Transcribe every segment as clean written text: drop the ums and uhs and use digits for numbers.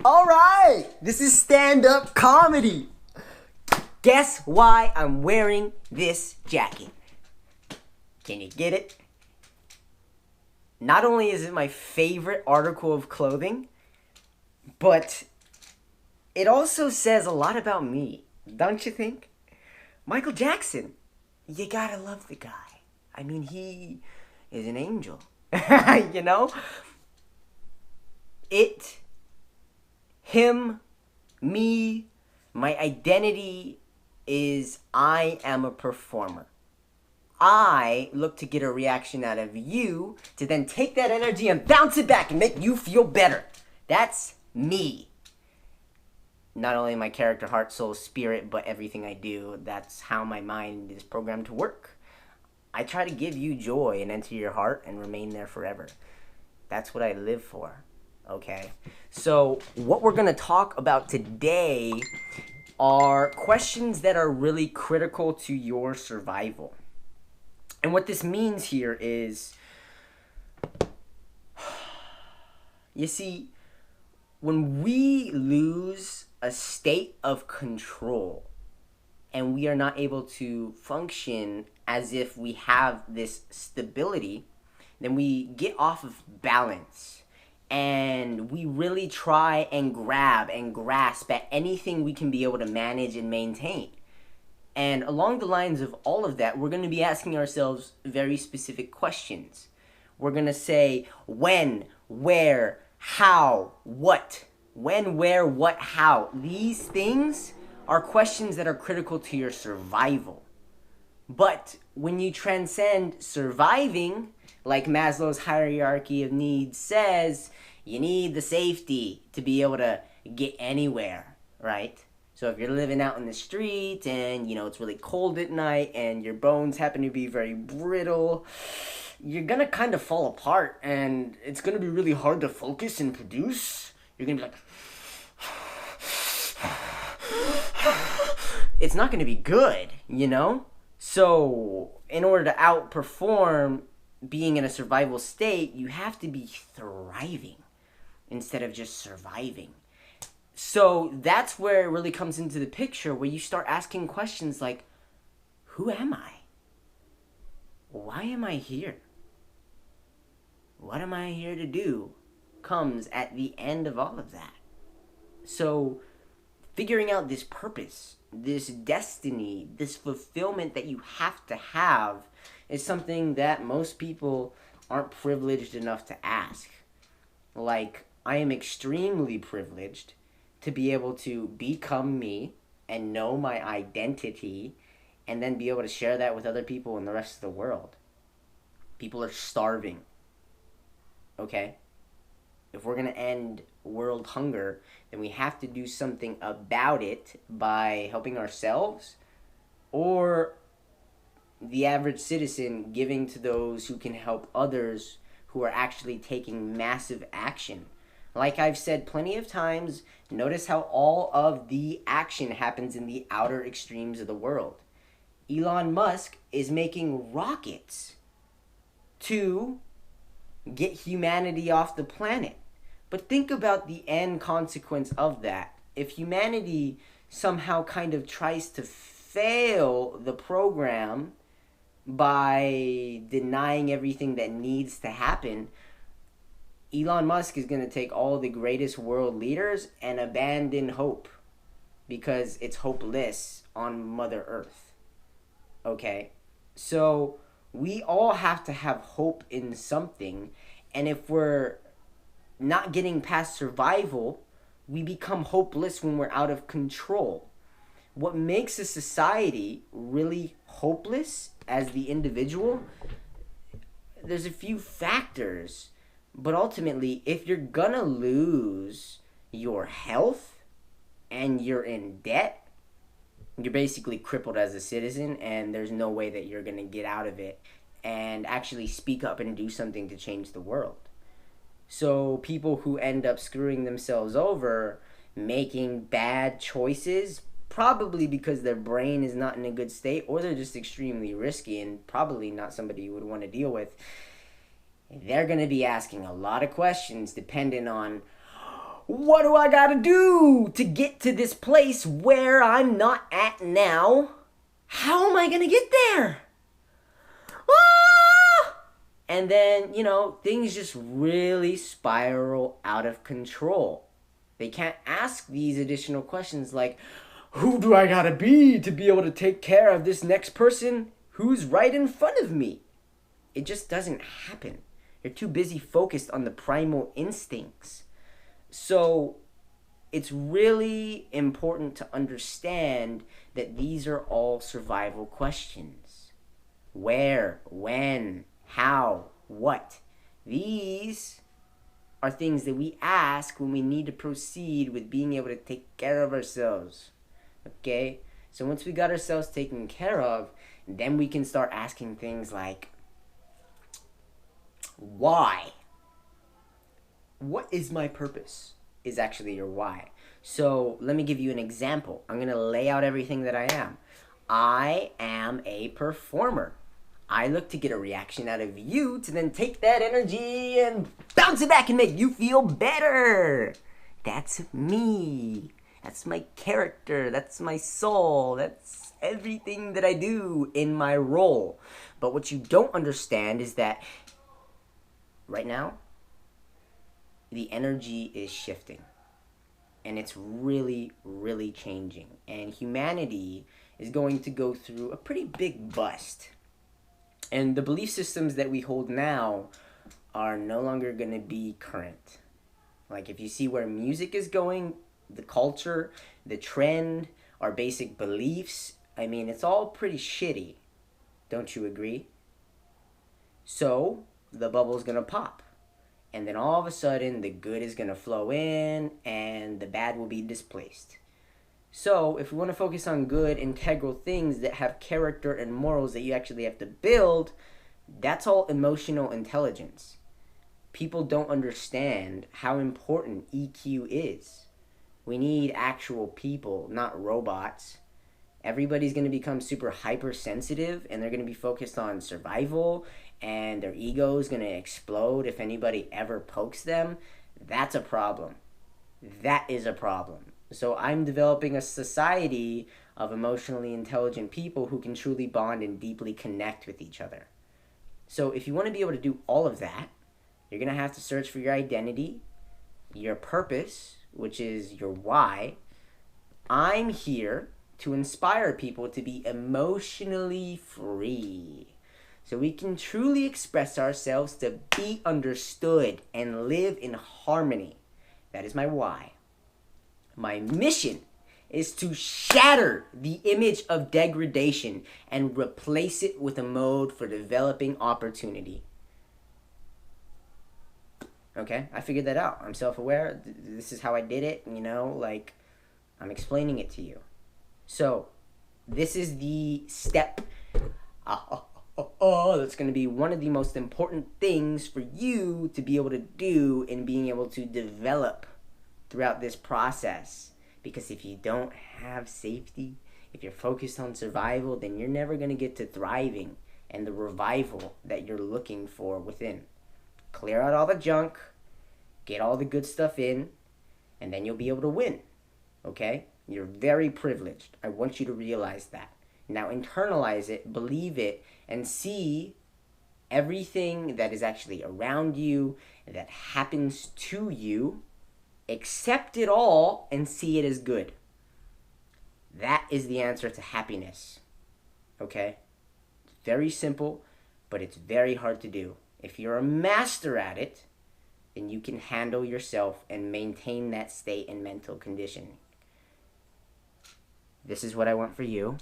All right, this is stand-up comedy. Guess why I'm wearing this jacket? Can you get it? Not only is it my favorite article of clothing, but it also says a lot about me, don't you think? Michael Jackson, you gotta love the guy. I mean, he is an angel, you know? Him, me, my identity is I am a performer. I look to get a reaction out of you to then take that energy and bounce it back and make you feel better. That's me. Not only my character, heart, soul, spirit, but everything I do. That's how my mind is programmed to work. I try to give you joy and enter your heart and remain there forever. That's what I live for. Okay? So, what we're going to talk about today are questions that are really critical to your survival. And what this means here is, you see, when we lose a state of control and we are not able to function as if we have this stability, then we get off of balance and we really try and grab and grasp at anything we can be able to manage and maintain. And along the lines of all of that, we're going to be asking ourselves very specific questions. We're going to say when, where, how, what. When, where, what, how. These things are questions that are critical to your survival. But when you transcend surviving, like Maslow's hierarchy of needs says, you need the safety to be able to get anywhere, right? So if you're living out in the street and, it's really cold at night and your bones happen to be very brittle, you're going to kind of fall apart and it's going to be really hard to focus and produce. You're going to be like, it's not going to be good, So in order to outperform being in a survival state, you have to be thriving instead of just surviving. So that's where it really comes into the picture, where you start asking questions like, who am I? Why am I here? What am I here to do? Comes at the end of all of that. So figuring out this purpose, this destiny, this fulfillment that you have to have is something that most people aren't privileged enough to ask. Like, I am extremely privileged to be able to become me and know my identity and then be able to share that with other people in the rest of the world. People are starving. Okay? If we're going to end world hunger, then we have to do something about it by helping ourselves or the average citizen giving to those who can help others who are actually taking massive action. Like I've said plenty of times, notice how all of the action happens in the outer extremes of the world. Elon Musk is making rockets to get humanity off the planet. But think about the end consequence of that. If humanity somehow kind of tries to fail the program by denying everything that needs to happen, Elon Musk is going to take all the greatest world leaders and abandon hope because it's hopeless on Mother Earth. Okay? So we all have to have hope in something, and if we're not getting past survival, we become hopeless when we're out of control. What makes a society really hopeless as the individual, there's a few factors. But ultimately, if you're gonna lose your health and you're in debt, you're basically crippled as a citizen and there's no way that you're gonna get out of it and actually speak up and do something to change the world. So people who end up screwing themselves over, making bad choices, probably because their brain is not in a good state or they're just extremely risky and probably not somebody you would want to deal with, they're going to be asking a lot of questions depending on what do I gotta do to get to this place where I'm not at now? How am I gonna get there? Ah! And then, things just really spiral out of control. They can't ask these additional questions like, who do I gotta be to be able to take care of this next person who's right in front of me? It just doesn't happen. You're too busy focused on the primal instincts. So it's really important to understand that these are all survival questions. Where, when, how, what. These are things that we ask when we need to proceed with being able to take care of ourselves. Okay? So once we got ourselves taken care of, then we can start asking things like, why? What is my purpose? Is actually your why. So let me give you an example. I'm going to lay out everything that I am. I am a performer. I look to get a reaction out of you to then take that energy and bounce it back and make you feel better. That's me. That's my character. That's my soul. That's everything that I do in my role. But what you don't understand is that right now, the energy is shifting. And it's really, really changing. And humanity is going to go through a pretty big bust. And the belief systems that we hold now are no longer going to be current. Like if you see where music is going, the culture, the trend, our basic beliefs, I mean, it's all pretty shitty. Don't you agree? So the bubble's going to pop. And then all of a sudden, the good is going to flow in and the bad will be displaced. So if we want to focus on good, integral things that have character and morals that you actually have to build, that's all emotional intelligence. People don't understand how important EQ is. We need actual people, not robots. Everybody's going to become super hypersensitive and they're going to be focused on survival and their ego is going to explode if anybody ever pokes them. That's a problem. That is a problem. So I'm developing a society of emotionally intelligent people who can truly bond and deeply connect with each other. So if you want to be able to do all of that, you're going to have to search for your identity, your purpose, which is your why. I'm here to inspire people to be emotionally free, so we can truly express ourselves to be understood and live in harmony. That is my why. My mission is to shatter the image of degradation and replace it with a mode for developing opportunity. Okay, I figured that out. I'm self-aware. This is how I did it, I'm explaining it to you. So, this is the step that's going to be one of the most important things for you to be able to do in being able to develop throughout this process. Because if you don't have safety, if you're focused on survival, then you're never going to get to thriving and the revival that you're looking for within. Clear out all the junk, get all the good stuff in, and then you'll be able to win. Okay? You're very privileged. I want you to realize that. Now internalize it, believe it, and see everything that is actually around you, that happens to you. Accept it all and see it as good. That is the answer to happiness. Okay? It's very simple, but it's very hard to do. If you're a master at it, then you can handle yourself and maintain that state and mental condition. This is what I want for you.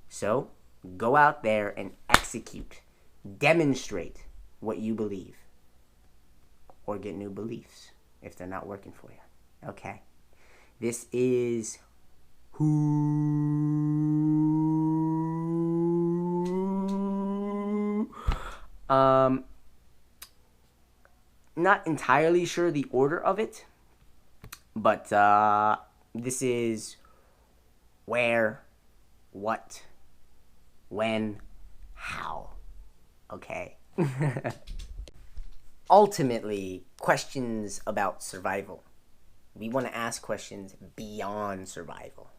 So, go out there and execute. Demonstrate what you believe. Or get new beliefs if they're not working for you. Okay? This is not entirely sure the order of it, but this is where, what, when, how. Okay? Ultimately, questions about survival. We want to ask questions beyond survival.